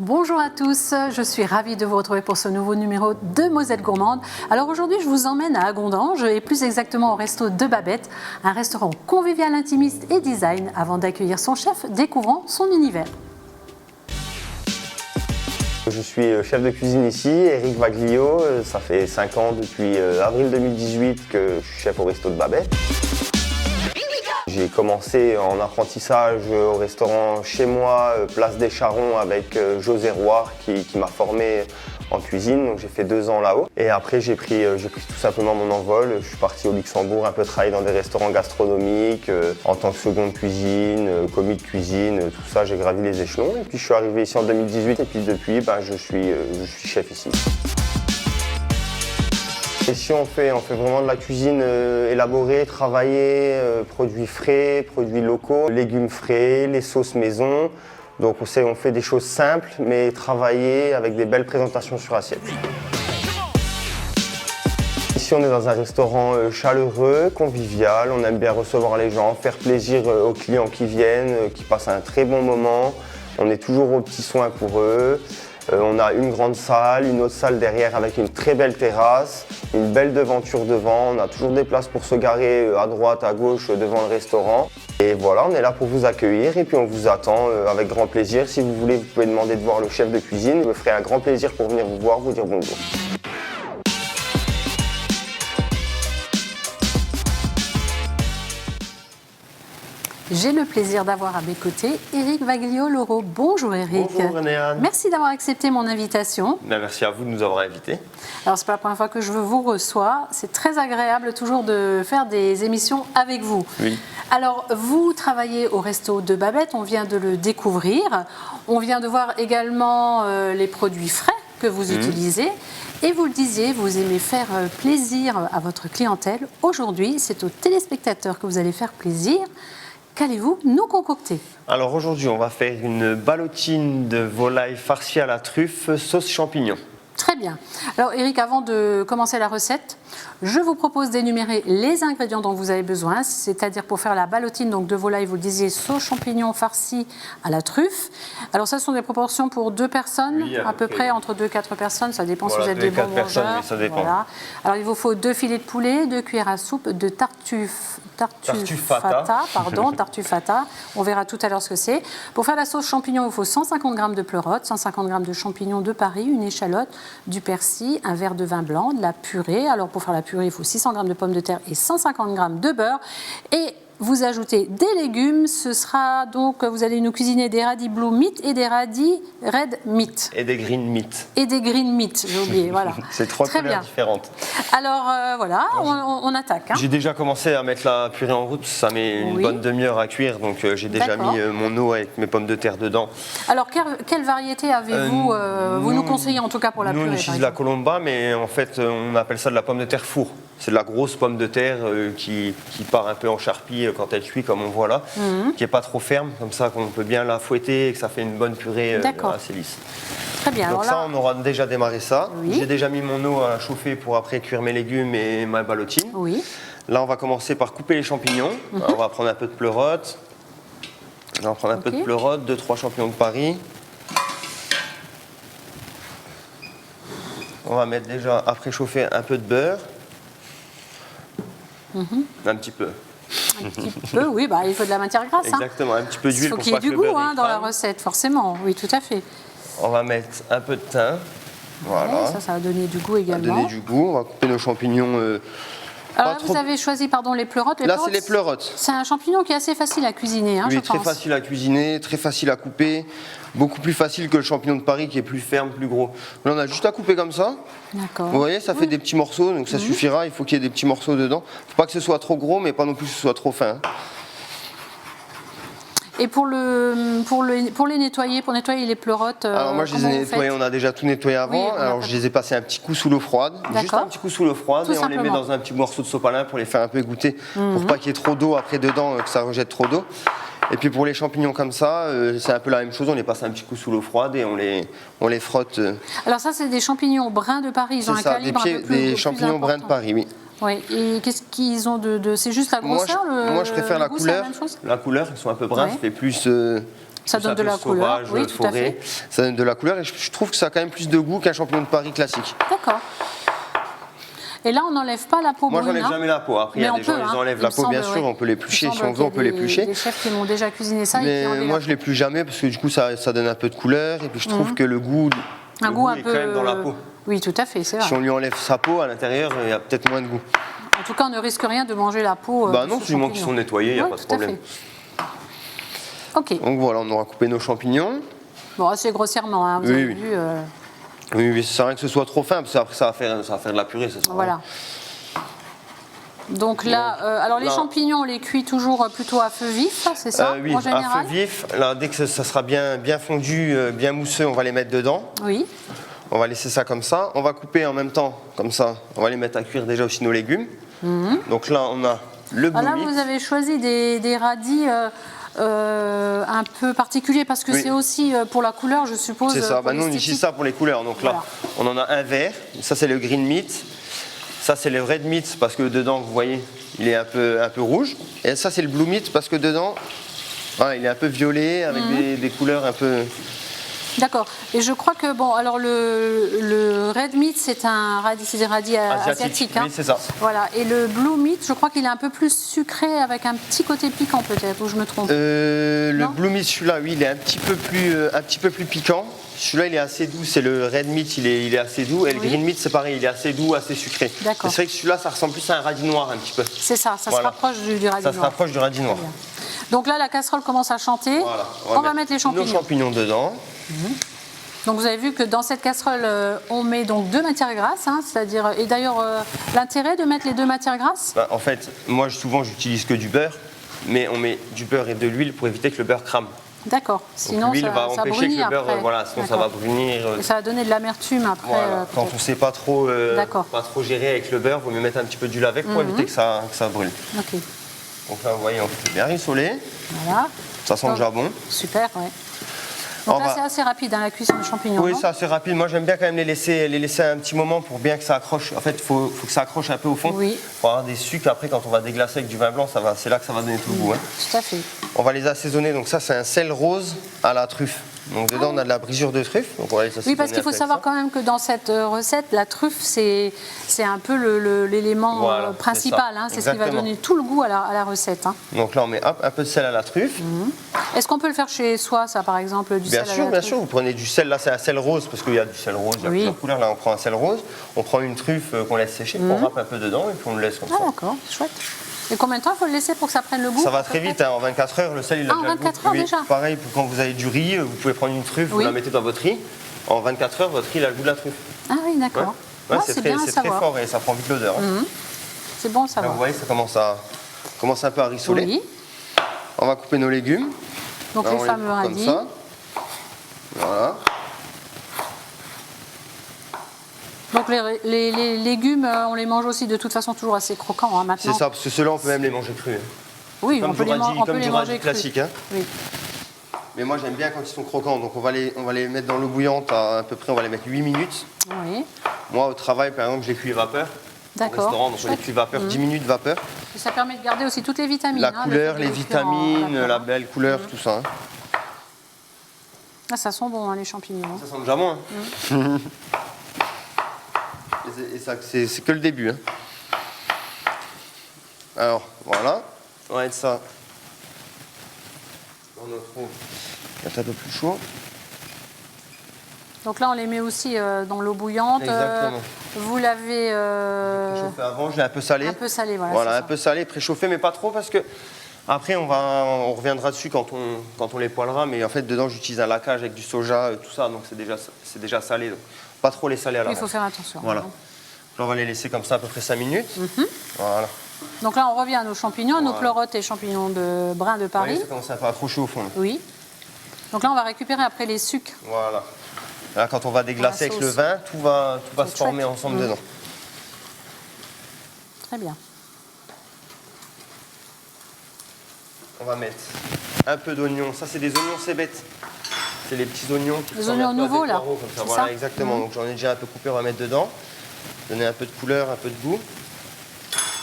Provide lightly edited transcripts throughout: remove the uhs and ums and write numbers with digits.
Bonjour à tous, je suis ravie de vous retrouver pour ce nouveau numéro de Moselle Gourmande. Alors aujourd'hui, je vous emmène à Agondange et plus exactement au resto de Babette, un restaurant convivial, intimiste et design. Avant d'accueillir son chef, découvrons son univers. Je suis chef de cuisine ici, Eric Vaglio. Ça fait 5 ans depuis avril 2018 que je suis chef au resto de Babette. J'ai commencé en apprentissage au restaurant chez moi, place des Charrons, avec José Roire qui m'a formé en cuisine. Donc j'ai fait 2 ans là-haut. Et après j'ai pris tout simplement mon envol. Je suis parti au Luxembourg, un peu travailler dans des restaurants gastronomiques, en tant que seconde cuisine, commis de cuisine, tout ça, j'ai gravi les échelons. Et puis je suis arrivé ici en 2018 et puis depuis je suis chef ici. Ici on fait vraiment de la cuisine élaborée, travaillée, produits frais, produits locaux, légumes frais, les sauces maison. Donc on fait des choses simples mais travaillées avec des belles présentations sur assiette. Ici on est dans un restaurant chaleureux, convivial, on aime bien recevoir les gens, faire plaisir aux clients qui viennent, qui passent un très bon moment. On est toujours aux petits soins pour eux. On a une grande salle, une autre salle derrière avec une très belle terrasse, une belle devanture devant. On a toujours des places pour se garer à droite, à gauche devant le restaurant. Et voilà, on est là pour vous accueillir et puis on vous attend avec grand plaisir. Si vous voulez, vous pouvez demander de voir le chef de cuisine. Je me ferai un grand plaisir pour venir vous voir, vous dire bonjour. J'ai le plaisir d'avoir à mes côtés Eric Vaglio-Loro. Bonjour Eric. Bonjour René-Anne. Merci d'avoir accepté mon invitation. Merci à vous de nous avoir invités. Alors c'est pas la première fois que je vous reçois. C'est très agréable toujours de faire des émissions avec vous. Oui. Alors vous travaillez au resto de Babette, on vient de le découvrir. On vient de voir également les produits frais que vous utilisez. Et vous le disiez, vous aimez faire plaisir à votre clientèle. Aujourd'hui, c'est aux téléspectateurs que vous allez faire plaisir. Qu'allez-vous nous concocter? Alors aujourd'hui, on va faire une ballotine de volaille farcie à la truffe sauce champignon. Très bien. Alors Eric, avant de commencer la recette, je vous propose d'énumérer les ingrédients dont vous avez besoin, c'est-à-dire pour faire la ballotine donc de volaille, vous le disiez, sauce champignon farcie à la truffe. Alors ça, ce sont des proportions pour 2 personnes, oui, à peu près entre 2 et 4 personnes, ça dépend si vous êtes des bons personnes, mangeurs. oui, ça dépend. Voilà. Alors il vous faut 2 filets de poulet, 2 cuillères à soupe de tartufata. On verra tout à l'heure ce que c'est. Pour faire la sauce champignon, il vous faut 150 g de pleurotes, 150 g de champignons de Paris, une échalote, du persil, un verre de vin blanc, de la purée. Alors pour faire la purée, il faut 600 g de pommes de terre et 150 g de beurre. Et vous ajoutez des légumes. Ce sera donc, vous allez nous cuisiner des radis blue meat et des radis red meat. Et des green meat. Et des green meat, j'ai oublié, voilà. C'est 3 Très couleurs bien. différentes. Alors voilà, on attaque. Hein. J'ai déjà commencé à mettre la purée en route, ça met une bonne demi-heure à cuire, donc j'ai déjà mis mon eau avec mes pommes de terre dedans. Alors quelle variété avez-vous vous nous conseillez en tout cas pour la purée? Nous on utilise la colomba, mais en fait on appelle ça de la pomme de terre four. C'est de la grosse pomme de terre qui part un peu en charpie quand elle cuit, comme on voit là, qui n'est pas trop ferme, comme ça qu'on peut bien la fouetter et que ça fait une bonne purée assez lisse. Très bien. Donc alors là, on aura déjà démarré ça. Oui. J'ai déjà mis mon eau à chauffer pour après cuire mes légumes et ma ballotine. oui. Là, on va commencer par couper les champignons. On va prendre un peu de pleurote. On va prendre un peu de pleurote, 2-3 champignons de Paris. On va mettre déjà à préchauffer un peu de beurre. Un petit peu. Un petit peu, oui, il faut de la matière grasse. Exactement, un petit peu d'huile Il faut pour qu'il y ait pas que du le goût beurre dans la crame. recette, forcément. Oui, tout à fait. On va mettre un peu de thym. Voilà. Ouais, ça va donner du goût Ça va également. donner du goût. On va couper nos champignons. Alors là, vous avez choisi les pleurotes. Là, c'est les pleurotes. C'est un champignon qui est assez facile à cuisiner, Oui, je très pense. facile à cuisiner, très facile à couper. Beaucoup plus facile que le champignon de Paris qui est plus ferme, plus gros. Là, on a juste à couper comme ça. D'accord. Vous voyez, ça fait des petits morceaux, donc ça suffira. Il faut qu'il y ait des petits morceaux dedans. Il ne faut pas que ce soit trop gros, mais pas non plus que ce soit trop fin. Et pour les nettoyer, pour nettoyer les pleurotes, Alors moi je les ai nettoyés, on a déjà tout nettoyé avant. Oui, alors je les ai passés un petit coup sous l'eau froide. Juste un petit coup sous l'eau froide Tout et on les met simplement. dans un petit morceau de sopalin pour les faire un peu égoutter. Pour pas qu'il y ait trop d'eau après dedans, que ça rejette trop d'eau. Et puis pour les champignons comme ça, c'est un peu la même chose, on les passe un petit coup sous l'eau froide et on les frotte. Alors ça, c'est des champignons bruns de Paris, ils ont un calibre un peu plus des champignons bruns de Paris, oui. Oui, et qu'est-ce qu'ils ont de... C'est juste la grosseur Moi je préfère la goût, c'est la couleur. même chose La couleur, ils sont un peu bruns, Ouais. ça fait plus Ça donne de la couleur. Sauvage, Oui, tout à forêt. fait. Ça donne de la couleur et je trouve que ça a quand même plus de goût qu'un champignon de Paris classique. D'accord. Et là, on n'enlève pas la peau Moi, brune. j'enlève jamais la peau. Après, il y a des gens, ils enlèvent la peau, bien sûr, on peut l'éplucher. Si on veut, on peut l'éplucher. Des chefs qui m'ont déjà cuisiné ça et qui Mais enlèvent moi, la je l'épluche jamais parce que du coup, ça donne un peu de couleur et puis je trouve que le goût, un goût un est peu quand même dans la peau. Oui, tout à fait, c'est vrai. Si on lui enlève sa peau, à l'intérieur, il y a peut-être moins de goût. En tout cas, on ne risque rien de manger la peau. Bah de non, ce du moment qu'ils champignon. sont nettoyés, il n'y a Oui, pas de tout à problème. fait. Ok. Donc voilà, on aura coupé nos champignons. Bon, assez grossièrement, hein, vous Oui, avez oui. vu. Oui, sans rien que ce soit trop fin, parce qu'après, ça va faire de la purée, ça sera Voilà. Donc là, alors les là- champignons, on les cuit toujours plutôt à feu vif, c'est ça, oui, en à général? feu vif. Là, dès que ça sera bien fondu, bien mousseux, on va les mettre dedans. Oui. On va laisser ça comme ça. On va couper en même temps, comme ça. On va les mettre à cuire déjà aussi nos légumes. Donc là, on a le Ah, là, blue meat. vous avez choisi des radis un peu particuliers parce que Oui. c'est aussi pour la couleur, je suppose. C'est ça. pour Bah, nous, on l'esthétique. utilise ça pour les couleurs. Donc là, on en a un vert. Ça, c'est le green meat. Ça, c'est le red meat parce que dedans, vous voyez, il est un peu rouge. Et ça, c'est le blue meat parce que dedans, voilà, il est un peu violet avec des couleurs un peu. D'accord. Et je crois que, bon, alors le red meat, c'est des radis asiatiques. Hein. Oui, c'est ça. Voilà. Et le blue meat, je crois qu'il est un peu plus sucré avec un petit côté piquant peut-être, ou je me trompe. Le Non blue meat, celui-là, oui, il est un petit peu plus piquant. Celui-là, il est assez doux. C'est le red meat, il est assez doux. Et le Oui. green meat, c'est pareil, il est assez doux, assez sucré. D'accord. C'est vrai que celui-là, ça ressemble plus à un radis noir un petit peu. C'est ça, ça Voilà. se rapproche du radis Ça se noir. rapproche du radis noir. Très bien. Donc là, la casserole commence à chanter. Voilà. On va mettre les champignons. Nos champignons dedans. Donc vous avez vu que dans cette casserole, on met donc 2 matières grasses, hein, c'est-à-dire, et d'ailleurs l'intérêt de mettre les 2 matières grasses. Bah, en fait, moi, souvent, j'utilise que du beurre. Mais on met du beurre et de l'huile pour éviter que le beurre crame. D'accord. Donc Sinon l'huile ça, va ça empêcher brunit que le beurre, après. voilà, sinon ça va D'accord. brunir. Et ça va donner de l'amertume après. Voilà. Quand on peut-être. ne sait pas trop gérer avec le beurre, il vaut mieux mettre un petit peu d'huile avec pour éviter que ça brûle. Ok. Donc là, vous voyez, on fait bien rissoler. Voilà. Ça sent Donc, déjà bon. Super, ouais. Donc On là, va- c'est assez rapide, hein, la cuisson des champignons. Oui, non c'est assez rapide. Moi, j'aime bien quand même les laisser un petit moment pour bien que ça accroche. En fait, il faut que ça accroche un peu au fond. Oui. Pour avoir des sucres. Après, quand on va déglacer avec du vin blanc, c'est là que ça va donner tout le goût. Hein. Tout à fait. On va les assaisonner. Donc ça, c'est un sel rose à la truffe. Donc dedans, on a de la brisure de truffe. Donc on va les assaisonner Oui, parce qu'il faut avec savoir ça. quand même que dans cette recette, la truffe, c'est un peu l'élément Voilà, principal. c'est ça. Hein, c'est ce qui va Exactement. donner tout le goût à la recette. Hein. Donc là, on met hop, un peu de sel à la truffe. Est-ce qu'on peut le faire chez soi, ça, par exemple, du Bien sel à sûr, la bien truffe sûr. Vous prenez du sel. Là, c'est un sel rose parce qu'il y a du sel rose, il y a Oui. plusieurs couleurs. Là, on prend un sel rose. On prend une truffe qu'on laisse sécher, on râpe un peu dedans et puis on le laisse comme Ah, ça. d'accord, chouette. Et combien de temps il faut le laisser pour que ça prenne le goût Ça va à peu très près vite, hein, en 24 heures, le sel il a Ah, en déjà le 24 goût. heures Oui, déjà pareil, pour quand vous avez du riz, vous pouvez prendre une truffe, vous Oui. la mettez dans votre riz. En 24 heures, votre riz il a le goût de la truffe. Ah oui, d'accord. Ouais, Ah, c'est bien à très savoir. fort et ça prend vite l'odeur. hein. C'est bon à Là, savoir. vous voyez, ça commence un peu à rissoler. Oui. On va couper nos légumes. Donc Là, les on fameux coupe radis. Comme ça. Voilà. Donc les légumes, on les mange aussi de toute façon toujours assez croquants hein, maintenant. C'est ça, parce que ceux-là, on peut même les manger crus. hein. Oui, on Comme peut du les, radis, on comme peut du les radis manger crus. classique. hein. Oui. Mais moi, j'aime bien quand ils sont croquants. Donc, on va les mettre dans l'eau bouillante à peu près, on va les mettre 8 minutes. Oui. Moi, au travail, par exemple, je les cuis vapeur. Au D'accord. restaurant, donc on les cuit vapeur, 10 minutes vapeur. Et ça permet de garder aussi toutes les vitamines. La hein, le couleur, fait de les les cuire en vitamines, vapeur, la hein. belle couleur, tout ça. hein. Ah, ça sent bon, hein, les champignons. hein. Ça sent déjà bon. hein. Et ça, c'est que le début. hein. Alors, voilà. On va mettre ça dans notre eau. C'est un peu plus chaud. Donc là, on les met aussi dans l'eau bouillante. Exactement. Vous l'avez Chauffé avant, je l'ai un peu salé. un peu salé, voilà. Voilà, c'est un ça. peu salé, préchauffé, mais pas trop parce que après on reviendra dessus quand on les poêlera. Mais en fait, dedans, j'utilise un laquage avec du soja, tout ça, donc c'est déjà salé. Donc pas trop les saler à Oui, il l'avance. faut faire attention. Voilà. hein. Là, on va les laisser comme ça à peu près 5 minutes. Voilà. Donc là, on revient à nos champignons, nos Voilà. pleurotes et champignons de brun de Vous Paris. voyez, ça commence un peu à accrocher au fond. là. Oui. Donc là, on va récupérer après les sucres. Voilà. Là, quand on va déglacer Pour la avec le sauce. vin, tout va C'est se former chouette. ensemble dedans. Très bien. On va mettre un peu d'oignon. Ça, c'est des oignons cébettes. C'est les petits oignons qui Les ressemblent oignons un peu à des nouveaux, là. poireaux, comme ça. C'est Voilà, ça exactement. Donc j'en ai déjà un peu coupé, on va mettre dedans. Donner un peu de couleur, un peu de goût.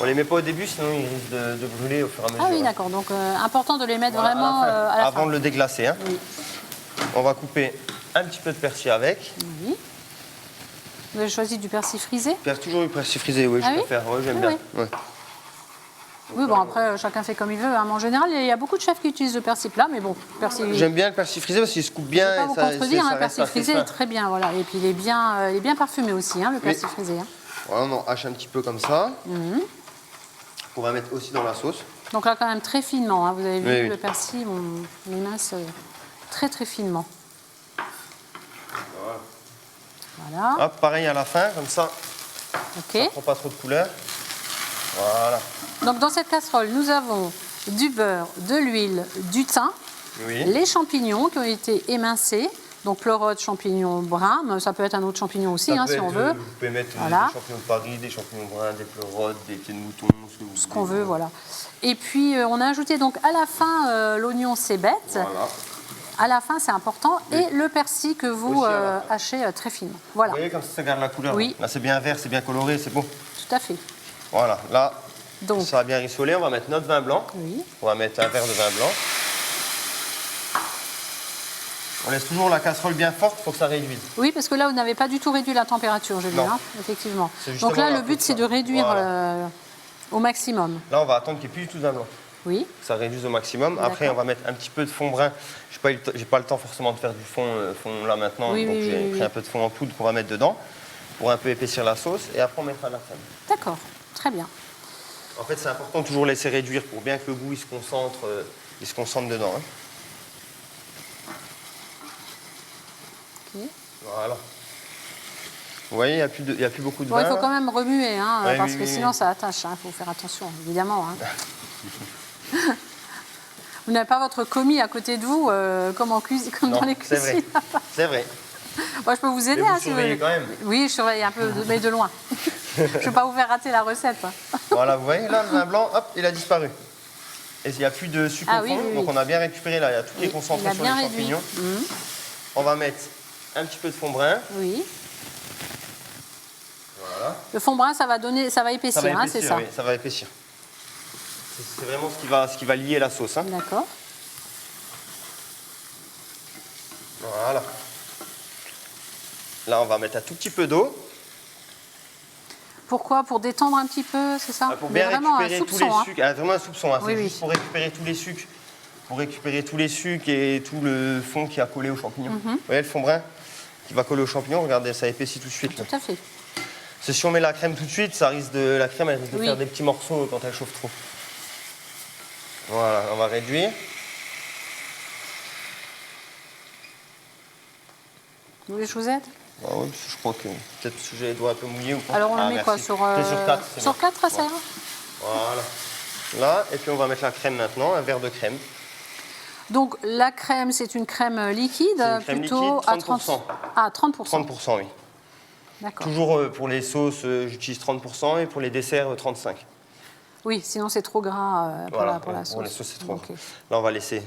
On les met pas au début, sinon ils risquent de brûler au fur et à mesure. Ah oui, hein. d'accord. Donc, important de les mettre Voilà, vraiment à la avant fin. de le déglacer. Hein. Oui. On va couper un petit peu de persil avec. Oui. Vous avez choisi du persil frisé? J'ai toujours eu persil frisé, oui, Ah je oui préfère. Ouais, j'aime Ah bien. oui. Ouais. Oui, bon, après, chacun fait comme il veut. Hein. Mais en général, il y a beaucoup de chefs qui utilisent le persil plat, mais bon, persil... J'aime bien le persil frisé parce qu'il se coupe bien. Je ne vais pas vous contredire, ça le reste persil assez frisé fin. est très bien, voilà. Et puis il est bien parfumé aussi, hein, le persil frisé. Hein. Voilà, on en hache un petit peu comme ça. On va mettre aussi dans la sauce. Donc là, quand même très finement. Hein. Vous avez vu, Oui, oui. le persil, on émince très très finement. Voilà. Hop, pareil à la fin, comme ça, Ok. ça prend pas trop de couleur. Voilà. Donc dans cette casserole, nous avons du beurre, de l'huile, du thym, Oui. les champignons qui ont été émincés. Donc pleurote, champignons bruns, mais ça peut être un autre champignon aussi, Ça hein, peut si être, on veut. Vous pouvez mettre Voilà. des champignons de Paris, des champignons bruns, des pleurotes, des pieds de mouton, Ce qu'on veut, voilà. Et puis on a ajouté donc à la fin l'oignon cébette. Voilà. À la fin, c'est important. Et le persil que vous Aussi à la fin. hachez très finement. Voilà, Vous voyez comme ça garde la couleur. Oui. Là c'est bien vert, c'est bien coloré, c'est beau. tout à fait. Voilà, là Donc, ça va bien rissoler. On va mettre notre vin blanc. oui. On va mettre un verre de vin blanc. On laisse toujours la casserole bien forte pour que ça réduise. Oui, parce que là, vous n'avez pas du tout réduit la température, j'ai vu, Non. hein, effectivement. C'est justement Donc là, la le but, faute, c'est de ça. réduire Voilà. au maximum. Là on va attendre qu'il n'y ait plus du tout de vin blanc. Oui, Que ça réduise au maximum. Après on va mettre un petit peu de fond brun. J'ai pas le temps forcément de faire du fond là maintenant. Oui, donc oui, j'ai oui, pris oui. un peu de fond en poudre qu'on va mettre dedans pour un peu épaissir la sauce. Et après on mettra la crème. d'accord, très bien. En fait, c'est important de toujours laisser réduire pour bien que le goût il se concentre dedans. hein. Ok. Voilà. Vous voyez, il n'y a plus beaucoup de Bon, vin. il faut là. quand même remuer, hein, Ouais, parce oui, que oui, sinon oui. ça attache. Il faut faire attention, évidemment. Hein. Vous n'avez pas votre commis à côté de vous, comme, comme Non, dans les c'est vrai. cuisines. C'est vrai. Moi, je peux vous aider, Mais vous hein, si vous surveillez voulez. quand même. Oui, je surveille un peu, mais de loin. Je ne vais pas vous faire rater la recette. Hein. Voilà, vous voyez, là, le vin blanc, hop, il a disparu. Et il n'y a plus de sucre Ah au oui, fond, oui, oui. donc on a bien récupéré là, il y a tout qui est Oui, concentré il a sur bien les réduit. champignons. Mhm. On va mettre un petit peu de fond brun. Oui. Voilà. Le fond brun, ça va épaissir, hein, c'est ça. oui, ça va épaissir. C'est vraiment ce qui va lier la sauce. hein. D'accord. Voilà. Là, on va mettre un tout petit peu d'eau. Pourquoi? Pour détendre un petit peu, c'est ça? Pour Mais bien vraiment récupérer un tous les soupçon, hein. sucres. Ah, vraiment un soupçon, hein. Oui, C'est oui. juste pour récupérer tous les sucres. Pour récupérer tous les sucres et tout le fond qui a collé aux champignons. Mhm. Vous voyez le fond brun qui va coller aux champignons, regardez, ça épaissit tout de suite. là. Tout à fait. C'est si on met la crème tout de suite, la crème elle risque de Oui. faire des petits morceaux quand elle chauffe trop. Voilà, on va réduire. Vous voulez que je vous aide? Ah oui, parce que je crois que peut-être que j'ai les doigts un peu mouillés ou pas. Alors on le Ah, met merci. quoi? Sur, C'est sur 4. sur 4, ça ira? Voilà. Là, et puis on va mettre la crème maintenant, un verre de crème. Donc la crème, c'est une crème liquide, C'est une crème plutôt liquide, à 30%. Ah, 30%. 30%, oui. D'accord. Toujours pour les sauces, j'utilise 30% et pour les desserts, 35%. Oui, sinon c'est trop gras Voilà, pour la sauce. pour les sauces, c'est trop Ok. gras. Là, on va laisser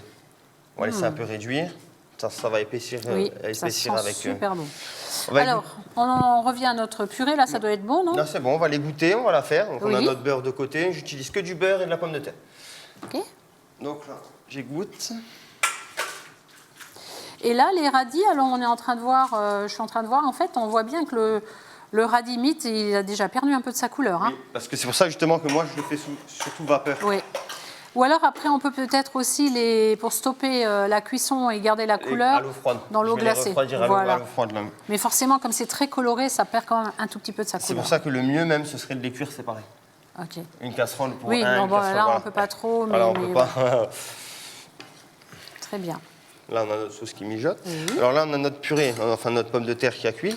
un peu réduire. Ça va épaissir, Oui, ça épaissir sent avec. super bon. on va Alors, on en revient à notre purée. Là, ça doit être bon, non? Là, c'est bon, on va les goûter, on va la faire. Donc, on a Oui. notre beurre de côté. J'utilise que du beurre et de la pomme de terre. Ok. Donc là, j'égoutte. Et là, les radis, alors on est en train de voir, je suis en train de voir, en fait, on voit bien que le radis mite, il a déjà perdu un peu de sa couleur. Hein. Oui, parce que c'est pour ça justement que moi, je le fais surtout vapeur. Oui. Ou alors après, on peut peut-être aussi, pour stopper la cuisson et garder la Et couleur, à l'eau froide. dans l'eau Je vais les glacée. refroidir à Voilà. l'eau froide, là. Mais forcément, comme c'est très coloré, ça perd quand même un tout petit peu de sa C'est couleur. pour ça que le mieux même, ce serait de les cuire séparés. Ok. Une casserole pour Oui, un, non, une bon, casserole, là, on voilà. ne peut pas trop, mais, Voilà, on mais peut pas. très bien. Là, on a notre sauce qui mijote. Oui. Alors là, on a notre purée, enfin notre pomme de terre qui a cuit.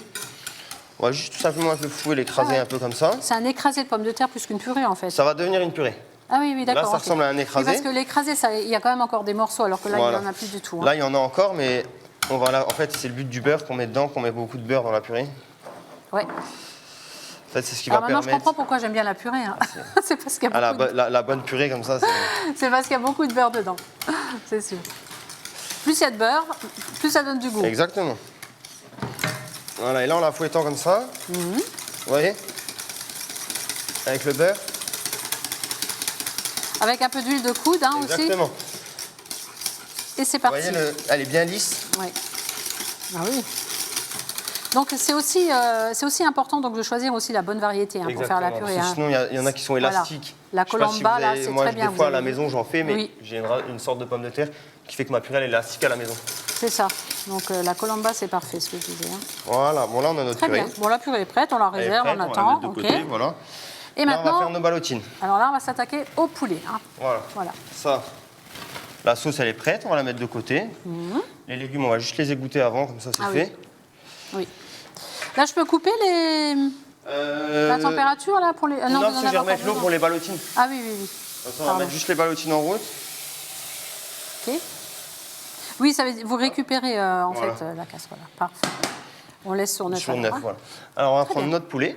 On va juste tout simplement avec le fouet l'écraser Ah ouais. un peu comme ça. C'est un écrasé de pommes de terre plus qu'une purée, en fait. Ça va devenir une purée. Ah oui, oui, d'accord. Là, ça ok. ressemble à un Oui, écrasé. parce que l'écrasé, il y a quand même encore des morceaux, alors que là, Voilà. il n'y en a plus du tout. hein. Là, il y en a encore, mais on va là. En fait, c'est le but du beurre qu'on met dedans, qu'on met beaucoup de beurre dans la purée. Ouais. En fait, c'est ce qui Alors va maintenant, je permettre. comprends pourquoi j'aime bien la purée. Hein. C'est parce qu'il y a Ah, beaucoup la bonne purée comme ça, c'est. C'est parce qu'il y a beaucoup de beurre dedans. C'est sûr. Plus il y a de beurre, plus ça donne du goût. Exactement. Voilà, et là, en la fouettant comme ça, Mhm. vous voyez, avec le beurre, Avec un peu d'huile de coude hein, aussi. Exactement. Et c'est Vous parti. voyez, elle est bien lisse. Oui. Ah oui. Donc c'est aussi important donc, de choisir aussi la bonne variété hein, pour faire la purée. Parce que sinon, il y en a qui sont élastiques. La Je sais pas si colomba, vous là, avez- c'est moi, très bien. Des fois, à vous la avez vu. maison, j'en fais, mais Oui. j'ai une sorte de pomme de terre qui fait que ma purée, elle est élastique à la maison. C'est ça. Donc la colomba, c'est parfait ce que je disais. Hein. Voilà, bon là, on a notre Très purée. bien. Bon, la purée est prête, on la Elle est réserve, prête, on va la attend. mettre de côté, voilà. Et Là, on va maintenant, faire nos ballotines. alors là, on va s'attaquer au poulet. Hein. Voilà. Ça, la sauce, elle est prête, on va la mettre de côté. Les légumes, on va juste les égoutter avant, comme ça, c'est Ah fait. Oui. Là, je peux couper la température là pour les. Non, vous parce en que je avez vais encore remettre l'eau besoin. pour les ballotines. Ah oui, oui, oui. Comme ça, on va Pardon. mettre juste les ballotines en route. Ok. Oui, ça veut dire, vous récupérez en Voilà. fait la casserole. Parfait. On laisse sur 9 Sur 9, voilà. Alors, on va prendre bien. notre poulet.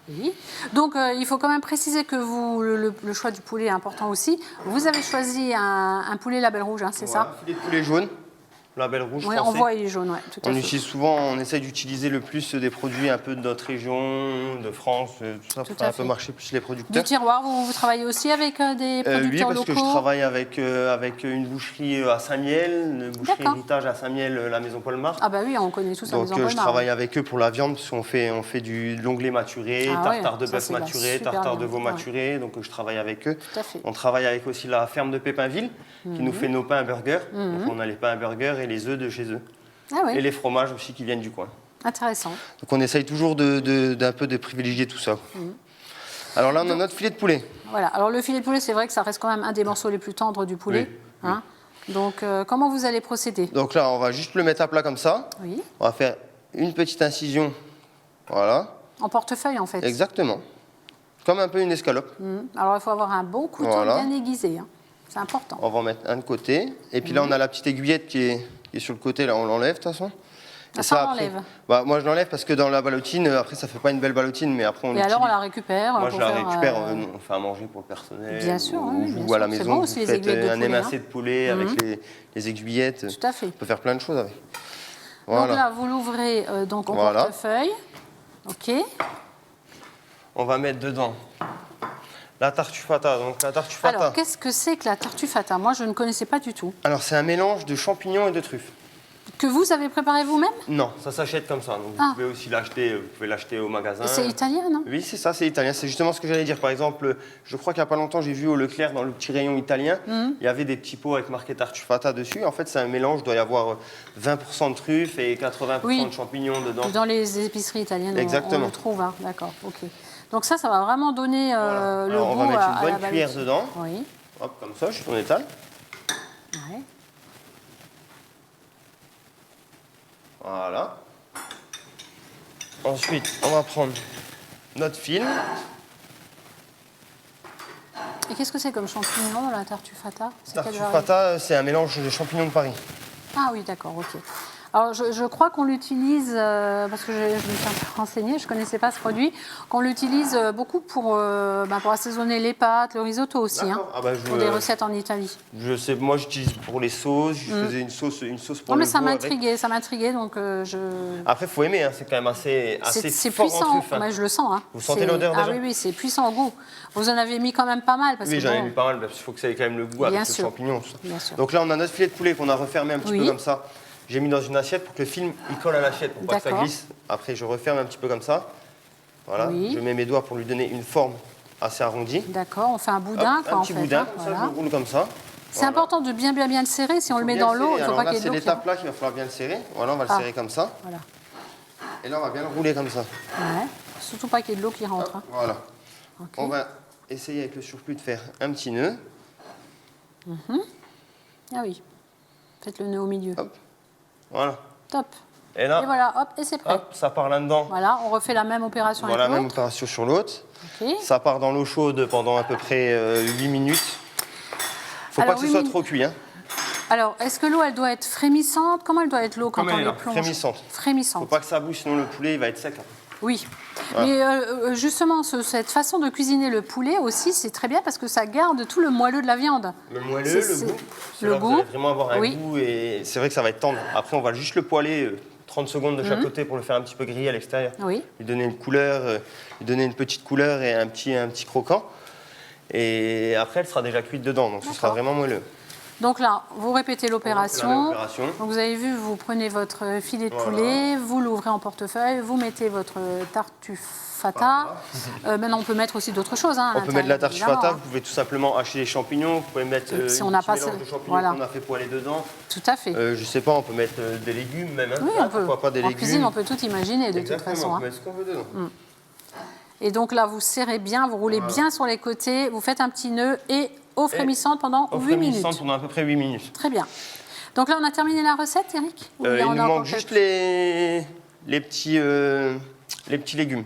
Oui. Donc, il faut quand même préciser que le choix du poulet est important aussi. Vous avez choisi un poulet label rouge, hein, c'est Voilà, ça? filet de poulet jaune, label rouge Oui, français. on voit, il est jaune, ouais, tout à On fait. utilise souvent, on essaye d'utiliser le plus des produits un peu de notre région, de France, tout ça, Tout pour faire à un peu fait. marcher plus les Du producteurs. tiroir, vous travaillez aussi avec des Oui, producteurs parce locaux? que je travaille avec une boucherie à Saint-Miel, une boucherie D'accord. héritage à Saint-Miel, la maison Paul-Mar. Ah bah oui, on connaît tous la Donc maison je Paul-Mar. travaille avec eux pour la viande, parce qu'on fait du longlet maturé, Ah tartare ouais, de ça, bœuf c'est de la maturé, super tartare de viande, veau ouais. maturé, donc je travaille avec eux. Tout à fait. On travaille avec aussi la ferme de Pépinville, qui nous fait nos pains à burger. Donc on a les pains à burger et les œufs de chez eux. Ah oui, Et les fromages aussi qui viennent du coin. intéressant. Donc on essaye toujours d'un peu de privilégier tout ça. Alors là, on a notre filet de poulet. Voilà. Alors le filet de poulet, c'est vrai que ça reste quand même un des morceaux les plus tendres du poulet. Oui, Hein. Donc comment vous allez procéder? Donc là, on va juste le mettre à plat comme ça. Oui. On va faire une petite incision. Voilà, En portefeuille en fait. exactement. Comme un peu une escalope. Alors il faut avoir un bon couteau Voilà. bien aiguisé. Hein. C'est important. On va en mettre un de côté. Et puis là, on a la petite aiguillette qui est sur le côté. Là, on l'enlève de toute façon. Ah, ça, on après, l'enlève. moi, je l'enlève parce que dans la ballotine, après, ça fait pas une belle ballotine, mais après, on Et alors on l'utilise. la récupère. Moi, je pour la faire, récupère, on fait à manger pour le personnel. Bien sûr, ou oui, vous, bien à la sûr. C'est maison, bon vous aussi, les faites aiguillettes de un poulet, émincé hein. de poulet avec les aiguillettes. Tout à fait. On peut faire plein de choses avec. Donc Voilà. là, vous l'ouvrez donc en Voilà. portefeuille. Ok. On va mettre dedans la tartufata. Donc la tartufata, Alors, qu'est-ce que c'est que la tartufata? Moi, je ne connaissais pas du tout. alors c'est un mélange de champignons et de truffes. Que vous avez préparé vous-même? Non, ça s'achète comme ça. Donc Ah. vous pouvez aussi l'acheter, vous pouvez l'acheter au magasin. Et c'est italien, non? Oui, c'est ça, c'est italien. C'est justement ce que j'allais dire. Par exemple, je crois qu'il n'y a pas longtemps, j'ai vu au Leclerc, dans le petit rayon italien, il y avait des petits pots avec marqué tartufata dessus. En fait, c'est un mélange, il doit y avoir 20% de truffes et 80% Oui. de champignons dedans. Dans les épiceries italiennes, on Exactement. le trouve. Hein. D'accord, ok. Donc ça va vraiment donner Voilà. le Alors, on goût va mettre à une la bonne cuillère ballotine. dedans. Oui. Hop, comme ça, juste on étale. Ouais. Voilà. Ensuite, on va prendre notre film. Et qu'est-ce que c'est comme champignon, la tartufata? C'est quelle variété? Tartufata, c'est un mélange de champignons de Paris. Ah oui, d'accord, ok. Alors, je crois qu'on l'utilise, parce que je me suis un peu renseignée, je ne connaissais pas ce produit, qu'on l'utilise beaucoup pour assaisonner les pâtes, le risotto aussi, hein, D'accord. Ah bah, pour des recettes en Italie. Je sais, moi j'utilise pour les sauces, je faisais une sauce pour Non, mais le ça veau avec. m'intriguait, donc je... Après, faut aimer, hein, c'est quand même assez C'est fort puissant, en truffe. Hein. mais je le sens. Hein. Vous sentez C'est- l'odeur Ah déjà oui, c'est puissant au goût. Vous en avez mis quand même pas mal. Parce Oui, que j'en ai bon, mis pas mal, parce qu'il faut que ça ait quand même le goût Bien avec sûr. le champignon. Tout ça. Bien sûr. Donc là, on a notre filet de poulet qu'on a refermé un petit Oui. peu comme ça. J'ai mis dans une assiette pour que le film il colle à l'assiette, pour pas que ça D'accord. glisse. Après, je referme un petit peu comme ça. Voilà, Oui. je mets mes doigts pour lui donner une forme assez arrondie. D'accord, on fait un boudin, Hop, quoi, un en petit fait. boudin, hein, comme ça, voilà. je le roule comme ça. C'est important de bien le serrer. Si on le met dans l'eau, il ne faut pas qu'il y ait de C'est l'eau qui l'étape là qu'il va falloir bien le serrer. Voilà, on va le Ah. serrer comme ça. Voilà. Et là, on va bien le rouler comme ça. Ouais. Surtout pas qu'il y ait de l'eau qui rentre. Hop, hein. voilà. Ok. On va essayer avec le surplus de faire un petit nœud. Ah oui. Faites le nœud au milieu. Hop. Voilà. Top. Et là, Et voilà, hop, et c'est prêt. hop, ça part là-dedans. Voilà, on refait la même opération Voilà, avec même l'autre. opération sur l'autre. Ok. Ça part dans l'eau chaude pendant à peu près 8 minutes. Faut Alors, pas que ce 8 soit minutes. trop cuit. Hein. Alors, est-ce que l'eau, elle doit être frémissante? Comment elle doit être l'eau quand Comme on elle est les là, plonge? frémissante. Frémissante. Faut pas que ça bouge, sinon le poulet il va être sec. Hein. Oui. Voilà. Mais justement, cette façon de cuisiner le poulet aussi, c'est très bien parce que ça garde tout le moelleux de la viande. Le moelleux, C'est- le goût. le Là, goût. Vous allez vraiment avoir un Oui. goût et c'est vrai que ça va être tendre. Après, on va juste le poêler 30 secondes de chaque côté pour le faire un petit peu griller à l'extérieur. Oui. Lui donner une couleur, lui donner une petite couleur et un petit croquant. Et après, elle sera déjà cuite dedans, donc ce sera vraiment moelleux. Donc là, vous répétez l'opération. L'opération. Donc vous avez vu, vous prenez votre filet de poulet, vous l'ouvrez en portefeuille, vous mettez votre tartufata. Maintenant, on peut mettre aussi d'autres choses. Hein, on peut mettre de la évidemment, tartufata, hein. vous pouvez tout simplement hacher les champignons, vous pouvez mettre Si un on n'a petit pas mélange ce- de champignons voilà. qu'on a fait poêler dedans. Tout à fait. Je sais pas, on peut mettre des légumes même. Hein. Oui, on peut. Pourquoi pas des En légumes. cuisine, on peut tout imaginer de Exactement, toute façon. on peut Hein. mettre ce qu'on veut dedans. Et donc là, vous serrez bien, vous roulez bien sur les côtés, vous faites un petit nœud et eau frémissante pendant 8 minutes. Pendant à peu près 8 minutes. Très bien. Donc là, on a terminé la recette, Eric? Ou Il y en a nous encore manque juste quelques- les petits légumes.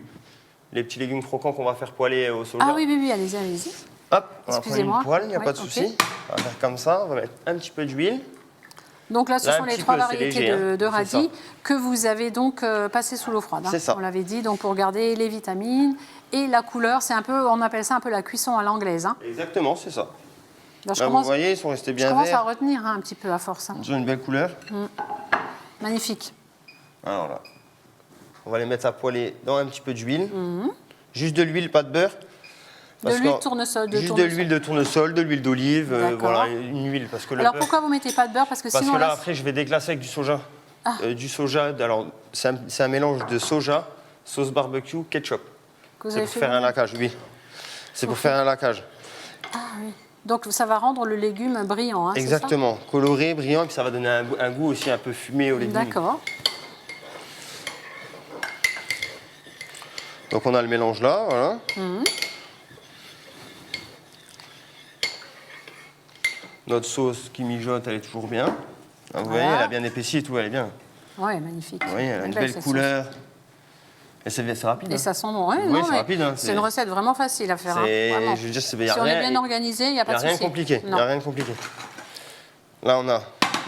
Les petits légumes croquants qu'on va faire poêler au soja. Ah oui, oui, oui, allez-y, allez-y. Hop, on va prendre Excusez-moi. une poêle, il n'y a Oui, pas de ok. souci. On va faire comme ça, on va mettre un petit peu d'huile. Donc là, ce Là, sont un les petit 3 peu, c'est variétés léger, hein. de C'est radis ça. que vous avez donc passé sous l'eau froide. Hein. C'est ça. On l'avait dit, donc pour garder les vitamines et la couleur. C'est un peu, on appelle ça un peu la cuisson à l'anglaise. Hein. Exactement, c'est ça. Là, je Là, vous commence, voyez, ils sont restés je bien commence à verts. retenir hein, un petit peu à force. Hein. Ils ont une belle couleur. Magnifique. Alors là, on va les mettre à poêler dans un petit peu d'huile. Juste de l'huile, pas de beurre. De Parce l'huile que- tournesol. Juste de l'huile de tournesol, de l'huile d'olive, D'accord. voilà, une huile. Parce que le Alors beurre- pourquoi vous ne mettez pas de beurre? Parce que Parce sinon, que là, là, après, je vais déglacer avec du soja. Ah. Du soja, alors, c'est un mélange de soja, sauce barbecue, ketchup. que vous C'est avez pour fait faire un vous-même. laquage, oui. C'est pour faire un laquage. Ah oui. Donc ça va rendre le légume brillant. Hein, c'est ça? Exactement. Coloré, brillant, et puis ça va donner un goût aussi un peu fumé au légumes. D'accord. Donc on a le mélange là, voilà. Notre sauce qui mijote, elle est toujours bien. Vous voyez, Voilà. elle a bien épaissi et tout, elle est bien. Oui, magnifique. Vous voyez, elle a une Belle, belle cette couleur. Et c'est rapide. Et hein. ça sent bon. Ouais, Oui, non, c'est mais rapide, hein, c'est une recette vraiment facile à faire. hein, C'est- vraiment. je veux dire, Si on est bien organisé, il n'y a Il pas n'y a de rien de souci. compliqué. Il Non. n'y a rien de compliqué. Là, on a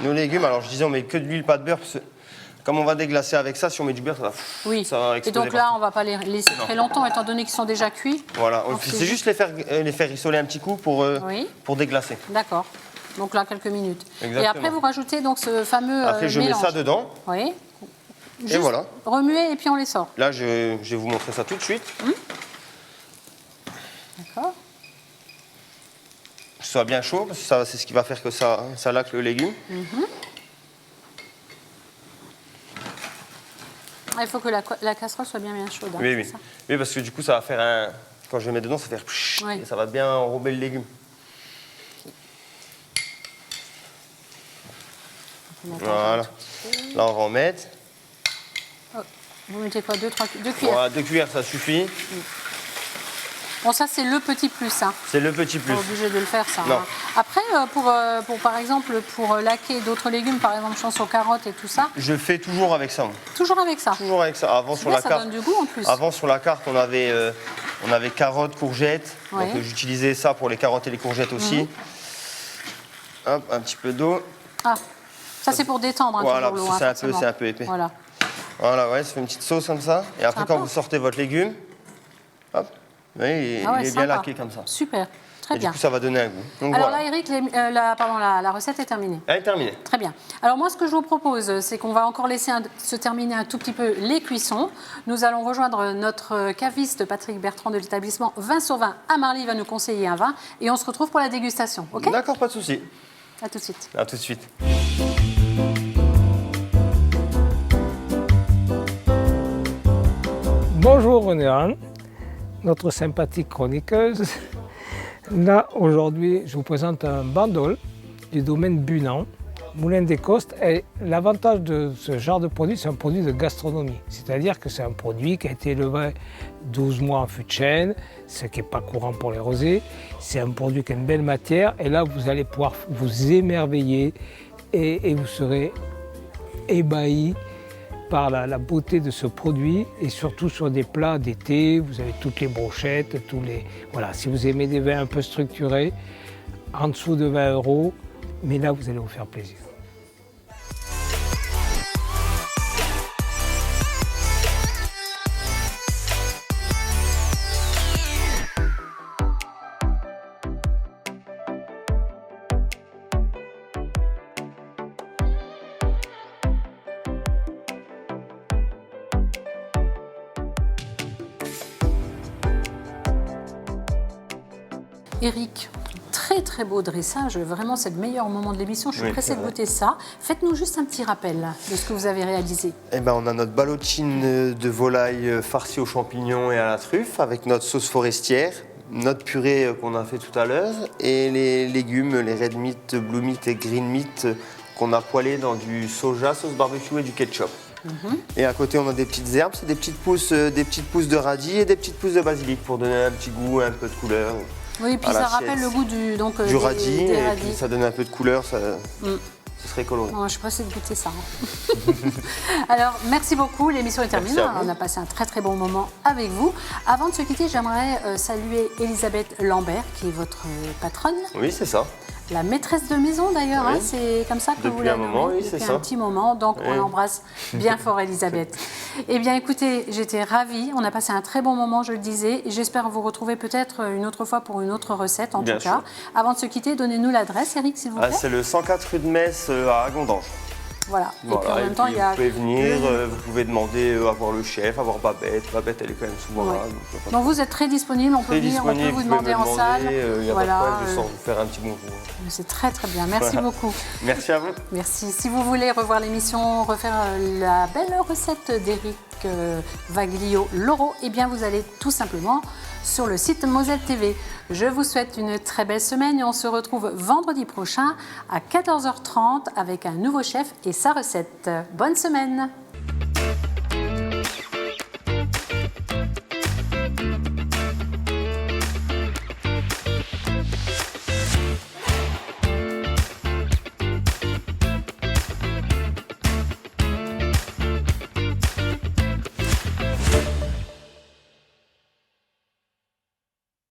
nos légumes. Alors, je disais, on met que de l'huile, pas de beurre. Parce que, comme on va déglacer avec ça, si on met du beurre, Oui. ça va Et exploser donc là, on ne va pas les laisser très longtemps, étant donné qu'ils sont déjà cuits. Voilà. Donc, C'est juste les faire rissoler un petit coup Oui. pour déglacer. D'accord. Donc là, quelques minutes. Et Exactement. après, vous rajoutez donc ce fameux Après, je mélange. mets ça dedans. Oui. Juste voilà. remuer et puis on les sort. Là, je vais vous montrer ça tout de suite. D'accord. Que ce soit bien chaud, parce que ça, c'est ce qui va faire que ça laque le légume. Ah, il faut que la casserole soit bien chaude. hein, Oui, c'est oui. ça. Oui, parce que du coup, ça va faire un. Quand je vais mettre dedans, ça va faire. Oui. Et ça va bien enrober le légume. On va mettre Voilà. un petit peu. Là, on va en mettre. Vous mettez quoi? 2 cuillères. Voilà, 2 cuillères, ça suffit. Bon, ça, c'est le petit plus. Hein. C'est le petit plus. Pas obligé de le faire, ça. Non. hein. Après, pour, par exemple, pour laquer d'autres légumes, par exemple, je pense aux carottes et tout ça, Je fais toujours avec ça. moi. toujours avec ça. Toujours avec ça. Avant, C'est sur bien, la ça carte. donne du goût en plus. Avant, sur la carte, on avait carottes, courgettes. Ouais. Donc, j'utilisais ça pour les carottes et les courgettes aussi. Hop, un petit peu d'eau. Ah, ça, c'est pour détendre un Voilà, peu l'eau. parce que hein, c'est un peu épais. Voilà. Voilà, ouais, ça fait une petite sauce comme ça. Et après, Sympa. quand vous sortez votre légume, hop, vous voyez, il Ah ouais, est bien sympa. laqué comme ça. Super, très Et bien. du coup, ça va donner un goût. Donc Alors voilà. là, Eric, la recette est terminée. Elle est terminée. Très bien. Alors moi, ce que je vous propose, c'est qu'on va encore laisser se terminer un tout petit peu les cuissons. Nous allons rejoindre notre caviste Patrick Bertrand de l'établissement 20 sur 20 à Marly. Il va nous conseiller un vin et on se retrouve pour la dégustation. OK? D'accord, pas de souci. À tout de suite. À tout de suite. Bonjour René-Anne, notre sympathique chroniqueuse. Là, aujourd'hui, je vous présente un bandol du domaine Bunan, Moulin des Costes. Et l'avantage de ce genre de produit, c'est un produit de gastronomie. C'est-à-dire que c'est un produit qui a été élevé 12 mois en fût de chêne, ce qui n'est pas courant pour les rosés. C'est un produit qui a une belle matière. Et là, vous allez pouvoir vous émerveiller et vous serez ébahi par la beauté de ce produit et surtout sur des plats d'été, vous avez toutes les brochettes, voilà, si vous aimez des vins un peu structurés, en dessous de 20 €, mais là vous allez vous faire plaisir. Eric, très très beau dressage, vraiment c'est le meilleur moment de l'émission, je suis pressée de goûter ça. Faites-nous juste un petit rappel de ce que vous avez réalisé. Eh ben, on a notre ballotine de volaille farcie aux champignons et à la truffe avec notre sauce forestière, notre purée qu'on a fait tout à l'heure et les légumes, les red meat, blue meat et green meat qu'on a poêlés dans du soja, sauce barbecue et du ketchup. Et à côté, on a des petites herbes, c'est des petites pousses de radis et des petites pousses de basilic pour donner un petit goût, un peu de couleur. Oui, et puis ça rappelle le goût du radis, des et radis. puis ça donne un peu de couleur, ce serait coloré. Oh, je suis pressée de goûter ça. Alors, merci beaucoup, l'émission est terminée. On a passé un très très bon moment avec vous. Avant de se quitter, j'aimerais saluer Elisabeth Lambert, qui est votre patronne. Oui, c'est ça. La maîtresse de maison d'ailleurs, Oui. hein, c'est comme ça que vous Depuis la un moment, nommez, oui, c'est depuis ça. un petit moment, donc on l'embrasse bien fort Elisabeth. Eh bien écoutez, j'étais ravie, on a passé un très bon moment, je le disais, et j'espère vous retrouver peut-être une autre fois pour une autre recette en Bien tout cas. sûr. Avant de se quitter, donnez-nous l'adresse, Eric, s'il vous plaît. C'est le 104 rue de Metz à Agondange. Voilà. Et puis Voilà, en même temps, il y a... vous pouvez venir, vous pouvez demander à voir le chef, à voir Babette. Babette, elle est quand même souvent là. Donc vous êtes très disponible, on peut venir, on peut vous demander en salle. Il n'y a pas de problème, je sens vous faire un petit bonjour. C'est très très bien, merci beaucoup. Merci à vous. Merci. Si vous voulez revoir l'émission, refaire la belle recette d'Eric Vaglio Loro, eh bien vous allez tout simplement sur le site Moselle TV. Je vous souhaite une très belle semaine et on se retrouve vendredi prochain à 14h30 avec un nouveau chef et sa recette. Bonne semaine!